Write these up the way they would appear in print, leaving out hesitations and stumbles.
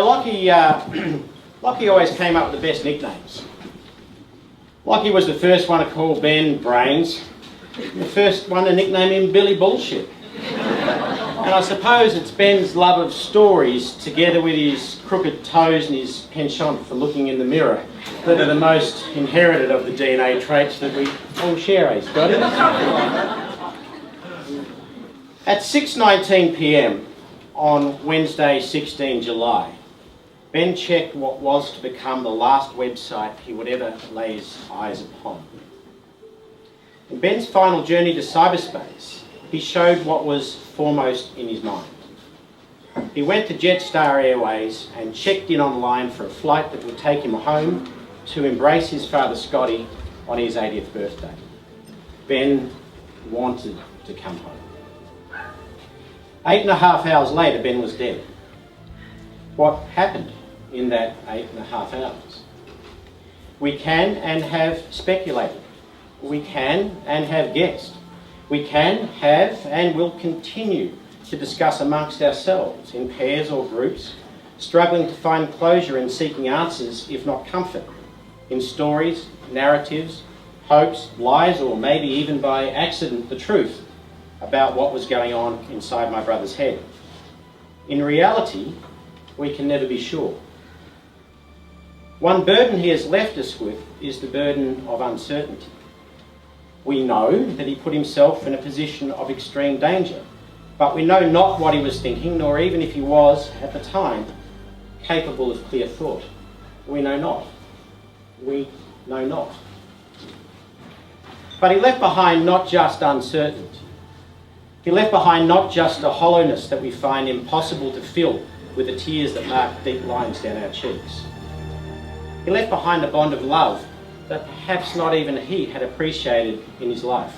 Lockie always came up with the best nicknames. Lockie was the first one to call Ben Brains, the first one to nickname him Billy Bullshit. And I suppose it's Ben's love of stories, together with his crooked toes and his penchant for looking in the mirror, that are the most inherited of the DNA traits that we all share, eh, Scotty? At 6:19 p.m. on Wednesday, 16 July, Ben checked what was to become the last website he would ever lay his eyes upon. In Ben's final journey to cyberspace, he showed what was foremost in his mind. He went to Jetstar Airways and checked in online for a flight that would take him home to embrace his father Scotty on his 80th birthday. Ben wanted to come home. 8.5 hours later, Ben was dead. What happened in that 8.5 hours? We can and have speculated. We can and have guessed. We can, have, and will continue to discuss amongst ourselves in pairs or groups, struggling to find closure and seeking answers, if not comfort, in stories, narratives, hopes, lies, or maybe even by accident the truth about what was going on inside my brother's head. In reality, we can never be sure. One burden he has left us with is the burden of uncertainty. We know that he put himself in a position of extreme danger, but we know not what he was thinking, nor even if he was, at the time, capable of clear thought. We know not. We know not. But he left behind not just uncertainty. He left behind not just a hollowness that we find impossible to fill with the tears that mark deep lines down our cheeks. He left behind a bond of love that perhaps not even he had appreciated in his life.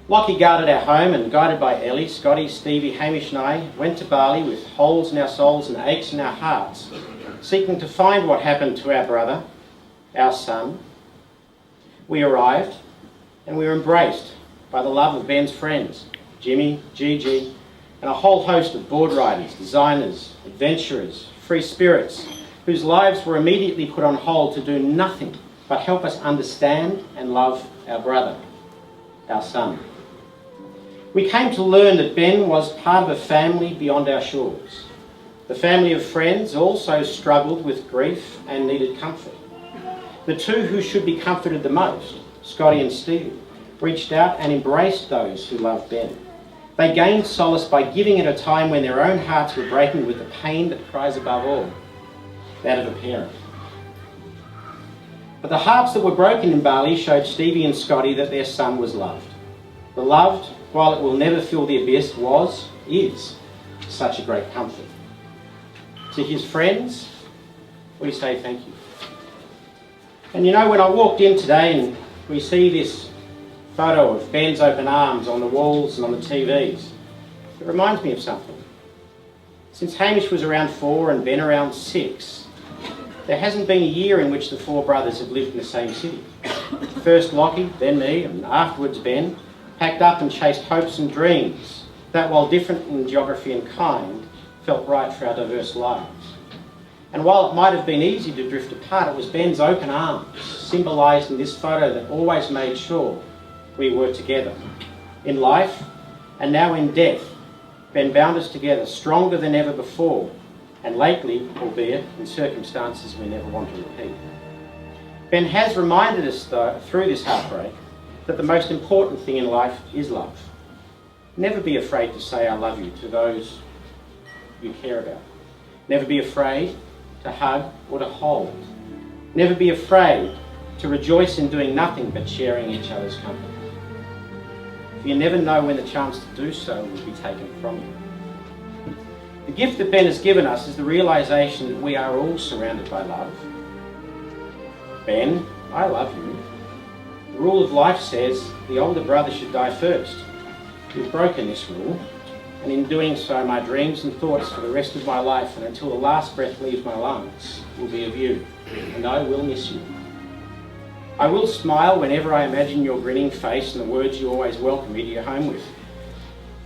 Lockie guarded our home, and guided by Ellie, Scotty, Stevie, Hamish and I, went to Bali with holes in our souls and aches in our hearts, seeking to find what happened to our brother, our son. We arrived, and we were embraced by the love of Ben's friends, Jimmy, Gigi, and a whole host of board riders, designers, adventurers, free spirits, whose lives were immediately put on hold to do nothing but help us understand and love our brother, our son. We came to learn that Ben was part of a family beyond our shores. The family of friends also struggled with grief and needed comfort. The two who should be comforted the most, Scotty and Stevie, reached out and embraced those who loved Ben. They gained solace by giving at a time when their own hearts were breaking with the pain that cries above all, that of a parent. But the hearts that were broken in Bali showed Stevie and Scotty that their son was loved. The loved, while it will never fill the abyss, is such a great comfort. To his friends, we say thank you. And you know, when I walked in today and we see this photo of Ben's open arms on the walls and on the TVs, it reminds me of something. Since Hamish was around 4 and Ben around 6, there hasn't been a year in which the four brothers have lived in the same city. First Lockie, then me, and afterwards Ben, packed up and chased hopes and dreams that, while different in geography and kind, felt right for our diverse lives. And while it might have been easy to drift apart, it was Ben's open arms, symbolised in this photo, that always made sure we were together. In life, and now in death, Ben bound us together stronger than ever before, and lately, albeit in circumstances we never want to repeat. Ben has reminded us, though, through this heartbreak, that the most important thing in life is love. Never be afraid to say I love you to those you care about. Never be afraid to hug or to hold. Never be afraid to rejoice in doing nothing but sharing each other's company. For you never know when the chance to do so will be taken from you. The gift that Ben has given us is the realisation that we are all surrounded by love. Ben, I love you. The rule of life says the older brother should die first. You've broken this rule, and in doing so, my dreams and thoughts for the rest of my life and until the last breath leaves my lungs will be of you, and I will miss you. I will smile whenever I imagine your grinning face and the words you always welcome me to your home with.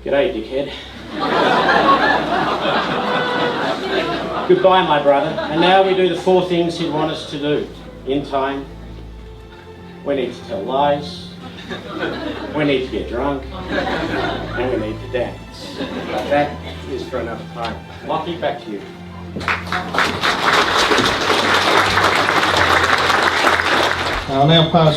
G'day, dickhead. Goodbye, my brother. And now we do the 4 things he'd want us to do in time. We need to tell lies, we need to get drunk, and we need to dance. But that is for another time. Lockie, back to you. I'll now pass